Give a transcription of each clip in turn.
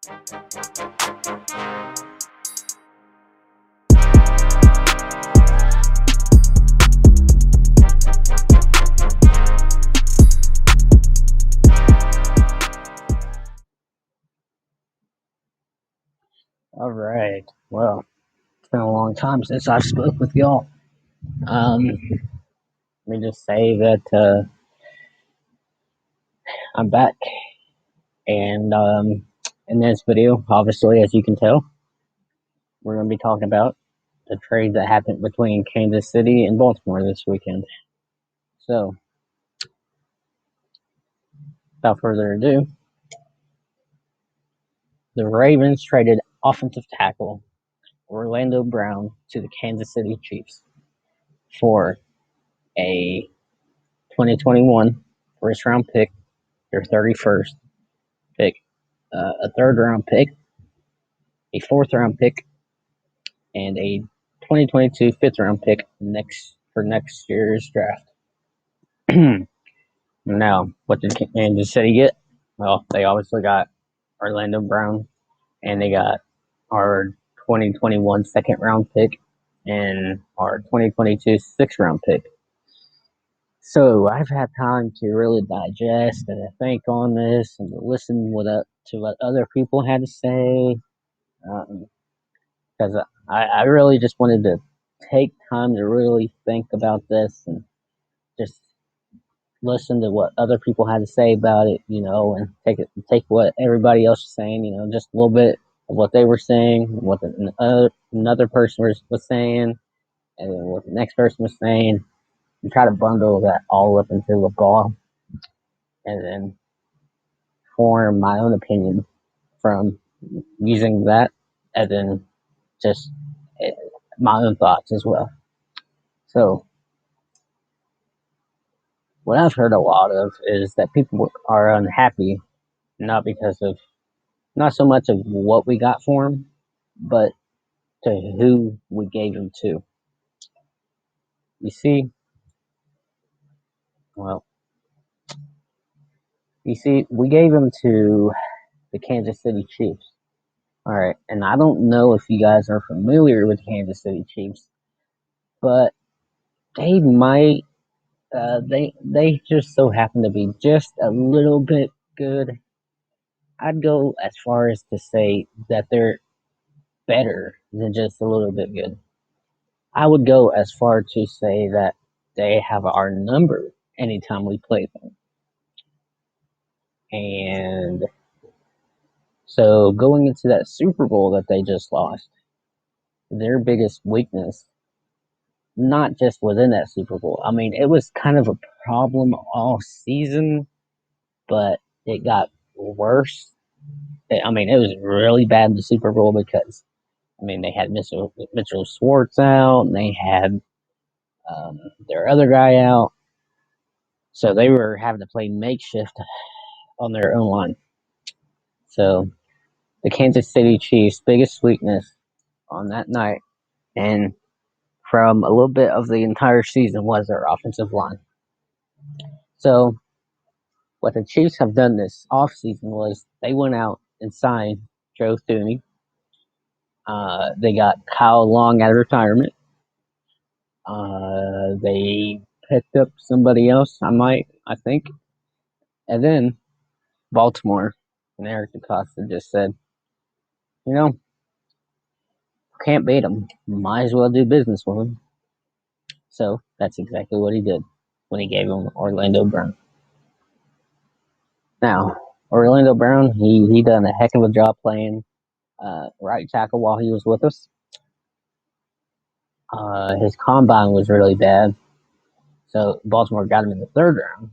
All right. Well, it's been a long time since I've spoke with y'all. Let me just say that I'm back, and in this video, obviously, as you can tell, we're going to be talking about the trade that happened between Kansas City and Baltimore this weekend. So, without further ado, the Ravens traded offensive tackle Orlando Brown to the Kansas City Chiefs for a 2021 first round pick, their 31st pick, a third round pick, a fourth round pick, and a 2022 fifth round pick for next year's draft. Now, what did Kansas City get? Well, they obviously got Orlando Brown, and they got our 2021 second round pick and our 2022 sixth round pick. So I've had time to really digest and think on this and to listen to what other people had to say. Because I really just wanted to take time to really think about this and just listen to what other people had to say about it, and take what everybody else was saying, just a little bit of what they were saying, what another person was saying, and then what the next person was saying, and try to bundle that all up into a ball, and then form my own opinion from using that, and then just my own thoughts as well. So, what I've heard a lot of is that people are unhappy, not because of, not so much of what we got for them, but to who we gave them to. You see, well, we gave them to the Kansas City Chiefs. All right, and I don't know if you guys are familiar with Kansas City Chiefs, but they might, they just so happen to be just a little bit good. I'd go as far as to say that they're better than just a little bit good. I would go as far to say that they have our number anytime we play them. And so going into that Super Bowl that they just lost, their biggest weakness, not just within that Super Bowl, I mean, it was kind of a problem all season, but it got worse. I mean, it was really bad in the Super Bowl because, I mean, they had Mitchell Schwartz out, and they had their other guy out. So they were having to play makeshift on their own line. So the Kansas City Chiefs' biggest weakness on that night and from a little bit of the entire season was their offensive line. So what the Chiefs have done this offseason was they went out and signed Joe Thuney. They got Kyle Long out of retirement. They picked up somebody else, I think. And then Baltimore and Eric DeCosta just said, can't beat them. Might as well do business with them. So that's exactly what he did when he gave him Orlando Brown. Now, Orlando Brown, he done a heck of a job playing right tackle while he was with us. His combine was really bad, so Baltimore got him in the third round.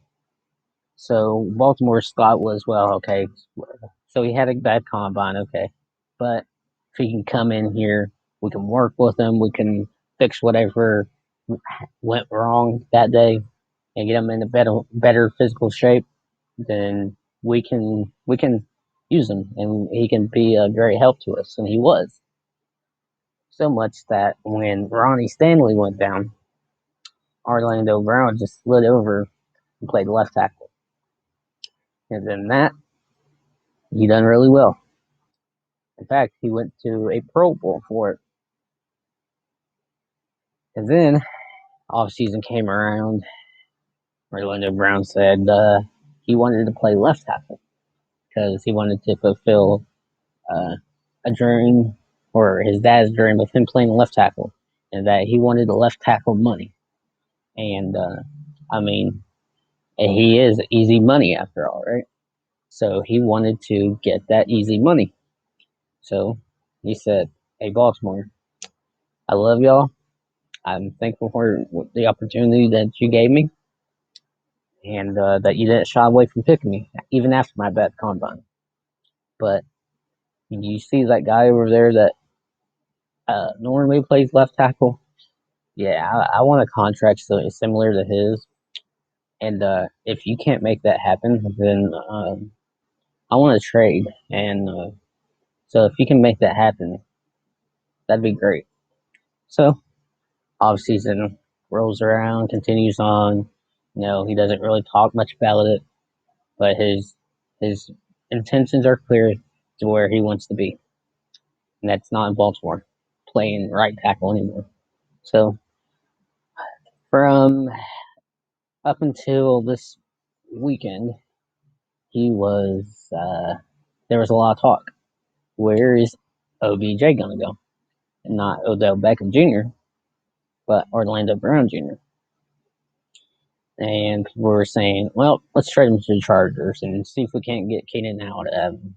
So Baltimore's thought was, well, okay, so he had a bad combine, okay, but if he can come in here, we can work with him, we can fix whatever went wrong that day, and get him in a better physical shape, then we can use him, and he can be a great help to us, and he was. So much that when Ronnie Stanley went down, Orlando Brown just slid over and played left tackle. And then that, he done really well. In fact, he went to a Pro Bowl for it. And then off season came around. Orlando Brown said he wanted to play left tackle because he wanted to fulfill uh, a dream or his dad's dream of him playing left tackle, and that he wanted the left tackle money. And I mean, he is easy money after all, right? So he wanted to get that easy money. So he said, "Hey, Baltimore, I love y'all. I'm thankful for the opportunity that you gave me, and that you didn't shy away from picking me, even after my bad combine. But you see that guy over there that normally plays left tackle? Yeah, I want a contract so similar to his. And if you can't make that happen, then I want to trade. And so if you can make that happen, that'd be great." So off season rolls around, continues on. He doesn't really talk much about it, but his intentions are clear to where he wants to be, and that's not in Baltimore, playing right tackle anymore. So from up until this weekend, he was there was a lot of talk. Where is OBJ gonna go? And not Odell Beckham Jr., but Orlando Brown Jr. And people were saying, well, let's trade him to the Chargers and see if we can't get Keenan out of him.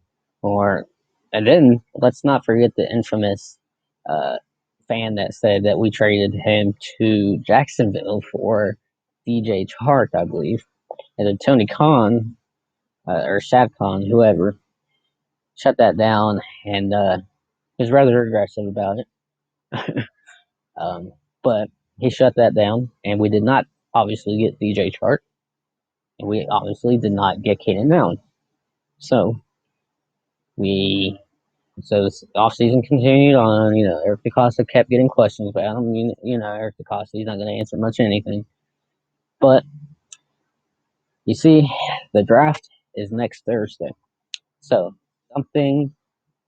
And then let's not forget the infamous uh, fan that said that we traded him to Jacksonville for DJ Chark, I believe. And then Tony Khan, or Shad Khan, whoever, shut that down and was rather aggressive about it. But he shut that down, and we did not obviously get DJ Chark, and we obviously did not get Keenan Allen. So we so this offseason continued on. Eric DeCosta kept getting questions about him. Eric DeCosta, he's not going to answer much anything. But you see, the draft is next Thursday. So something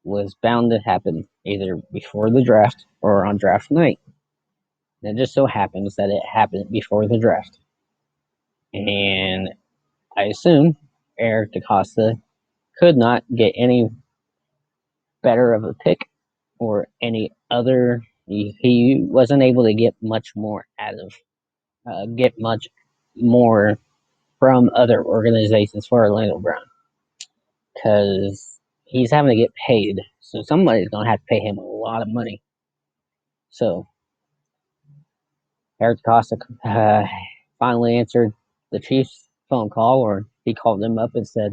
was bound to happen either before the draft or on draft night. And it just so happens that it happened before the draft. And I assume Eric DeCosta could not get any better of a pick or any other. He wasn't able to get much more get much more from other organizations for Orlando Brown because he's having to get paid. So somebody's going to have to pay him a lot of money. So Eric Costa finally answered the Chiefs' phone call, or he called them up and said,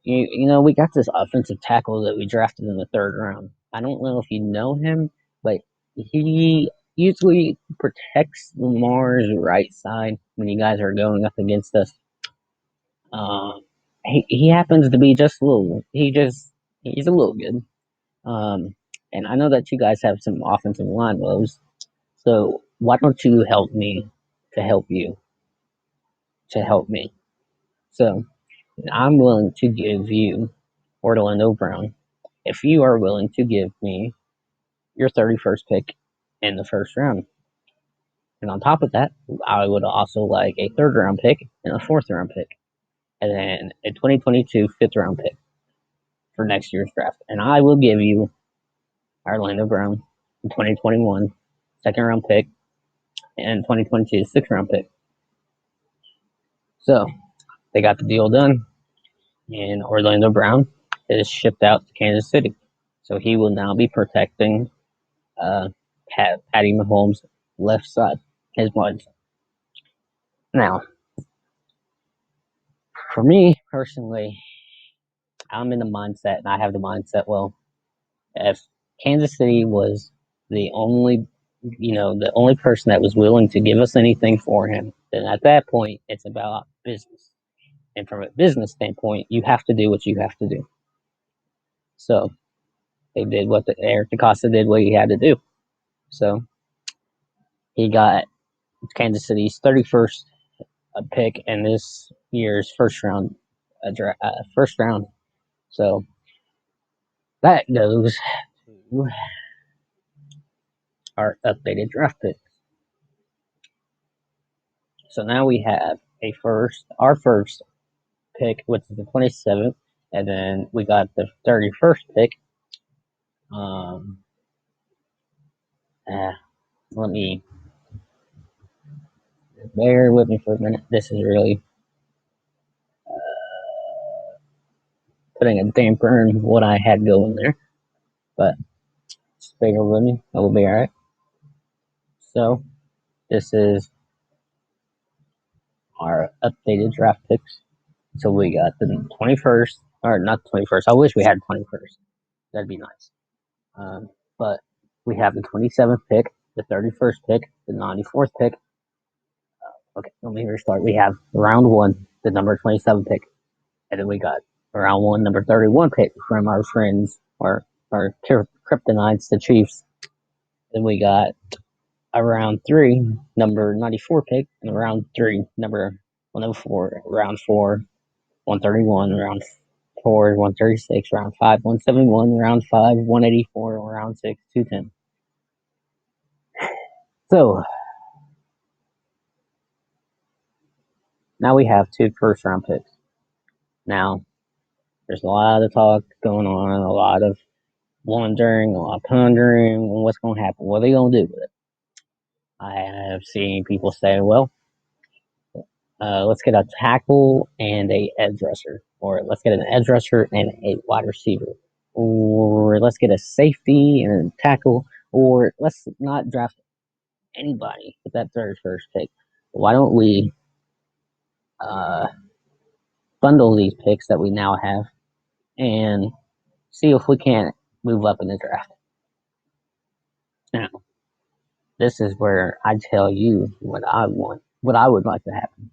we got this offensive tackle that we drafted in the third round. I don't know if you know him, but he usually protects Lamar's right side when you guys are going up against us. Uh, he happens to be just a little. He's a little good. Um, and I know that you guys have some offensive line woes. So why don't you help me to help you to help me? So I'm willing to give you Orlando Brown if you are willing to give me your 31st pick in the first round. And on top of that, I would also like a third round pick and a fourth round pick, and then a 2022 fifth round pick for next year's draft. And I will give you Orlando Brown in 2021 second round pick and 2022 sixth round pick. So they got the deal done, and Orlando Brown is shipped out to Kansas City. So he will now be protecting Patty Mahomes' left side, his blind side. Now, for me personally, I'm in the mindset, and I have the mindset, well, if Kansas City was the only person that was willing to give us anything for him, then at that point, it's about business. And from a business standpoint, you have to do what you have to do. So they did what Eric DeCosta did what he had to do. So he got Kansas City's 31st pick in this year's first round. So that goes to our updated draft pick. So now we have our first pick, which is the 27th, and then we got the 31st pick. Um, uh, let me bear with me for a minute. This is really putting a damper on what I had going there, but just bear with me. It will be all right. So this is our updated draft picks. So we got the 21st, or not the 21st. I wish we had 21st. That'd be nice. But we have the 27th pick, the 31st pick, the 94th pick. Okay, let me restart. We have round one, the number 27 pick, and then we got round one, number 31 pick from our friends, or our kryptonites, the Chiefs. Then we got a round three, number 94 pick, and round three, number 104, round four, 131, round four, 136, round five, 171, round five, 184, round six, 210. So now we have two first round picks. Now, there's a lot of talk going on, a lot of wondering, a lot of pondering what's going to happen. What are they going to do with it? I have seen people say, well, let's get a tackle and a edge rusher, or let's get an edge rusher and a wide receiver, or let's get a safety and a tackle, or let's not draft anybody with that 31st pick. Why don't we uh, bundle these picks that we now have and see if we can't move up in the draft? Now, this is where I tell you what I want, what I would like to happen.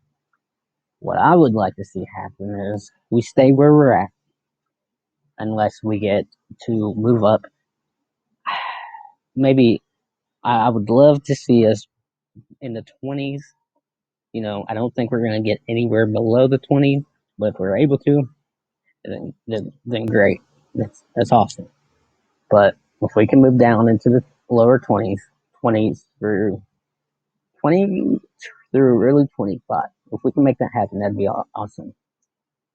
What I would like to see happen is we stay where we're at unless we get to move up. Maybe I would love to see us in the 20s. You know, I don't think we're going to get anywhere below the 20s, but if we're able to, then great. That's awesome. But if we can move down into the lower 20s through 20 through early 25, if we can make that happen, that'd be awesome.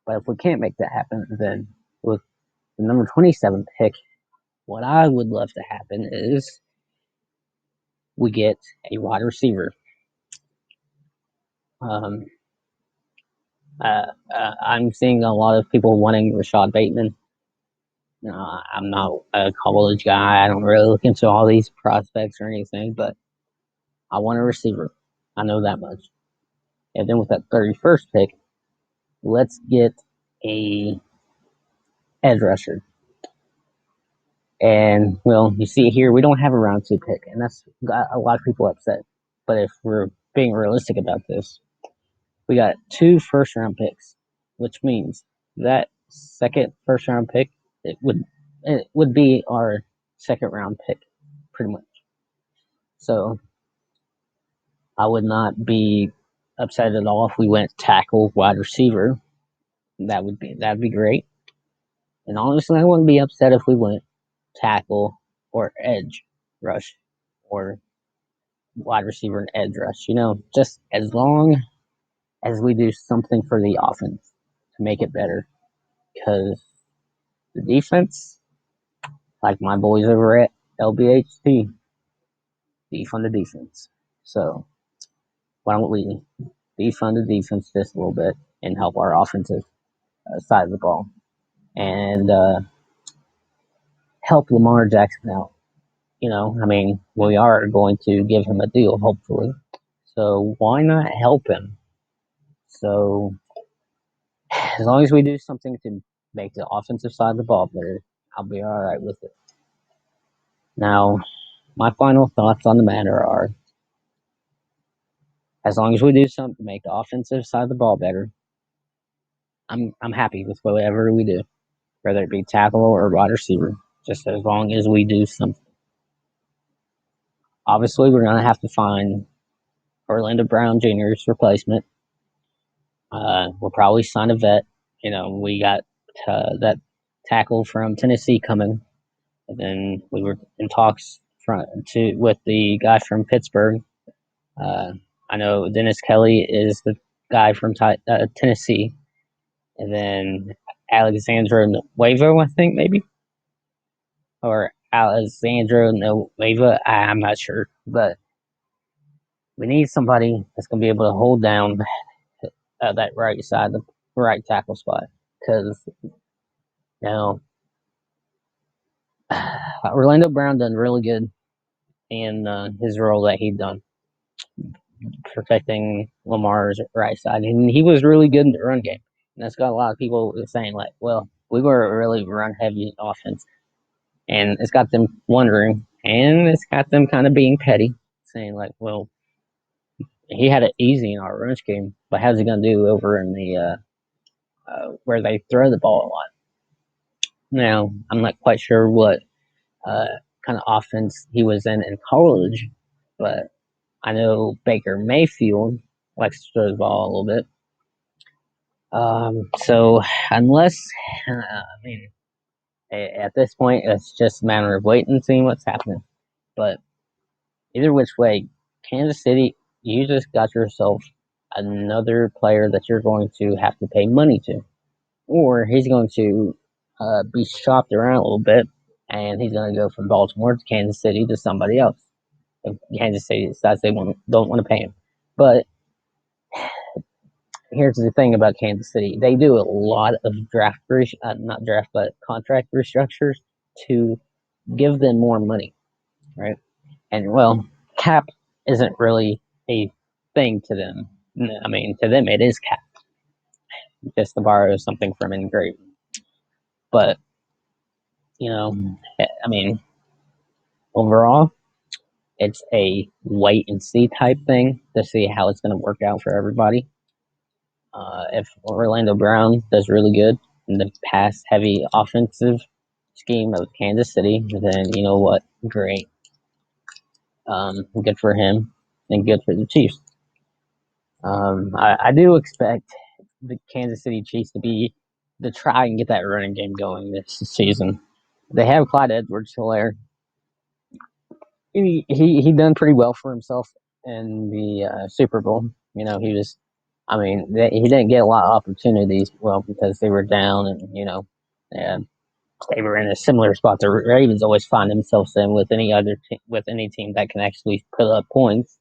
But if we can't make that happen, then with the number 27 pick, what I would love to happen is we get a wide receiver. Um, I'm seeing a lot of people wanting Rashad Bateman. I'm not a college guy. I don't really look into all these prospects or anything, but I want a receiver. I know that much. And then with that 31st pick, let's get a edge rusher. And well, you see here, we don't have a round two pick, and that's got a lot of people upset. But if we're being realistic about this, we got two first round picks, which means that second first round pick it would be our second round pick, pretty much. So I would not be upset at all if we went tackle, wide receiver. That'd be great. And honestly, I wouldn't be upset if we went tackle or edge rush or wide receiver and edge rush. You know, just as long as we do something for the offense to make it better. Because the defense, like my boys over at LBHT, defund the defense. So why don't we defund the defense just a little bit and help our offensive side of the ball and help Lamar Jackson out? You know, I mean, we are going to give him a deal, hopefully. So why not help him? So as long as we do something to make the offensive side of the ball better, I'll be all right with it. Now, my final thoughts on the matter are: as long as we do something to make the offensive side of the ball better, I'm happy with whatever we do, whether it be tackle or wide receiver. Just as long as we do something. Obviously, we're gonna have to find Orlando Brown Jr.'s replacement. We'll probably sign a vet. You know, we got that. tackle from Tennessee coming, and then we were in talks with the guy from Pittsburgh. Uh, I know Dennis Kelly is the guy from Tennessee, and then Alexandra Nuevo, I think maybe, or Alexandra Nueva. I'm not sure, but we need somebody that's going to be able to hold down that right side, the right tackle spot, because know Orlando Brown done really good in his role that he done protecting Lamar's right side, and he was really good in the run game. And that's got a lot of people saying like, well, we were a really run heavy offense, and it's got them wondering, and it's got them kind of being petty, saying like, well, he had it easy in our run game, but how's he gonna do over in the where they throw the ball a lot? Now, I'm not quite sure what uh, kind of offense he was in college, but I know Baker Mayfield likes to throw the ball a little bit. So unless, I mean, at this point, it's just a matter of waiting and seeing what's happening. But either which way, Kansas City, you just got yourself another player that you're going to have to pay money to, or he's going to be shopped around a little bit, and he's going to go from Baltimore to Kansas City to somebody else. If Kansas City decides they don't want to pay him. But here's the thing about Kansas City: they do a lot of not draft, but contract restructures to give them more money, right? And well, cap isn't really a thing to them. I mean, to them it is cap, just to borrow something from Engraving. But you know, I mean, overall, it's a wait and see type thing to see how it's going to work out for everybody. If Orlando Brown does really good in the pass heavy offensive scheme of Kansas City, then you know what? Great. Good for him and good for the Chiefs. I do expect the Kansas City Chiefs to try and get that running game going this season. They have Clyde Edwards-Helaire. He done pretty well for himself in the Super Bowl. You know, he didn't get a lot of opportunities, well, because they were down, and and they were in a similar spot the Ravens always find themselves in with any team that can actually put up points,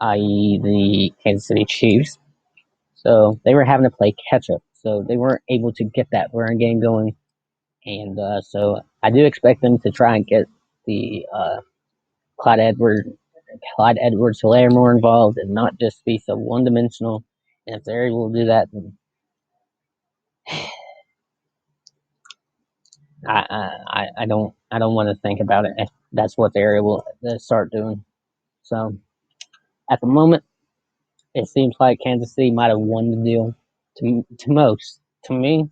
i.e., the Kansas City Chiefs. So they were having to play catch up. So they weren't able to get that run game going, and so I do expect them to try and get the Clyde Edwards Clyde Edwards Hilaire more involved and not just be so one dimensional. And if they're able to do that, then I don't want to think about it if that's what they're able to start doing. So at the moment, it seems like Kansas City might have won the deal to most. To me,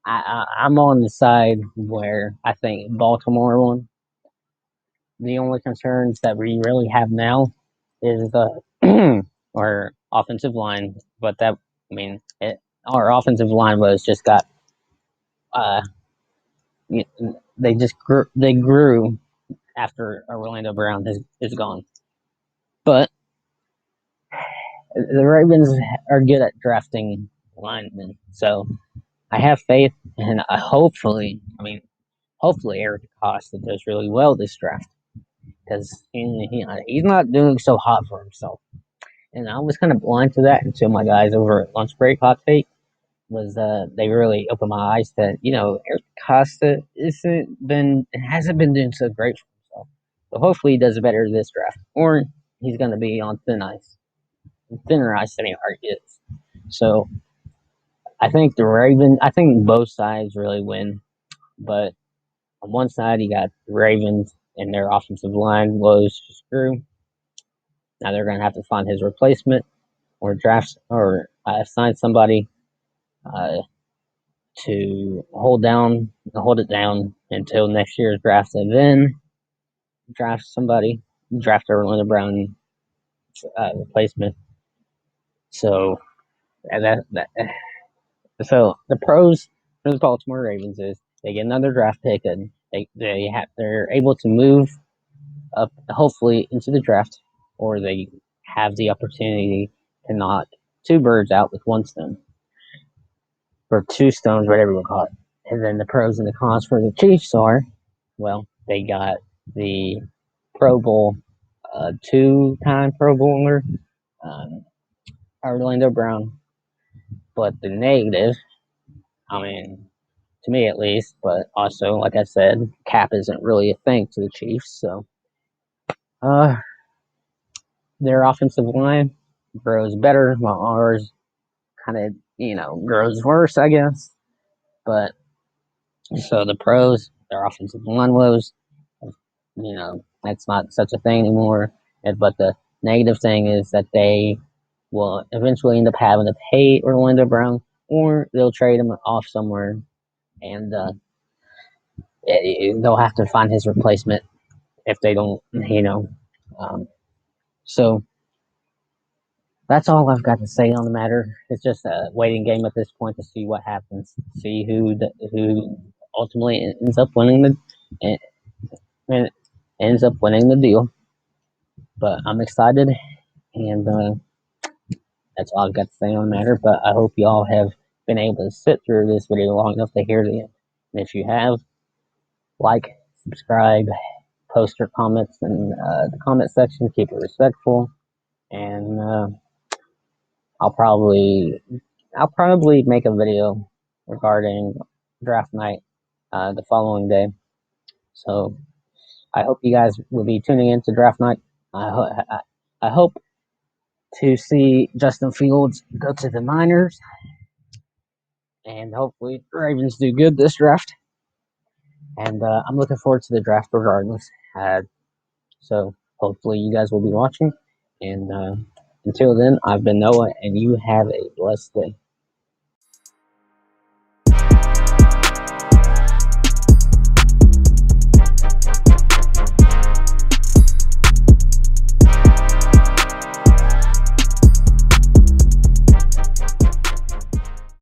I'm on the side where I think Baltimore won. The only concerns that we really have now is the our offensive line, but our offensive line was just got uh, they grew after Orlando Brown is gone. But the Ravens are good at drafting linemen, so I have faith, and hopefully Eric Acosta does really well this draft because he's not doing so hot for himself. And I was kind of blind to that until my guys over at Lunch Break Hot Take was they really opened my eyes that Eric Costa hasn't been doing so great for himself. So hopefully he does better this draft, or he's going to be on thinner ice than he already is. So I think both sides really win, but on one side you got the Ravens and their offensive line woes to screw. Now they're going to have to find his replacement or draft or sign somebody uh, to hold it down until next year's draft, and then draft Orlando Brown replacement. So that so the pros for the Baltimore Ravens is They get another draft pick, and they're able to move up, hopefully into the draft, or they have the opportunity to knock two birds out with one stone, or two stones, whatever you call it. And then the pros and the cons for the Chiefs are, well, they got the Pro Bowl, two-time Pro Bowler, um, Orlando Brown. But the negative, I mean, to me at least, but also, like I said, cap isn't really a thing to the Chiefs. So, uh, their offensive line grows better, while ours kind of, grows worse, I guess. But so the pros, their offensive line woes, that's not such a thing anymore. But the negative thing is that they will eventually end up having to pay Orlando Brown, or they'll trade him off somewhere, and they'll have to find his replacement if they don't, Um, so that's all I've got to say on the matter. It's just a waiting game at this point to see what happens, see who ultimately and ends up winning the deal. But I'm excited, and that's all I've got to say on the matter. But I hope y'all have been able to sit through this video long enough to hear the end. And if you have, like, subscribe, post your comments in the comment section. Keep it respectful, and I'll probably I'll probably make a video regarding draft night the following day. So I hope you guys will be tuning in to draft night. I hope to see Justin Fields go to the Niners, and hopefully the Ravens do good this draft. And I'm looking forward to the draft regardless. So hopefully you guys will be watching. And until then, I've been Noah, and you have a blessed day.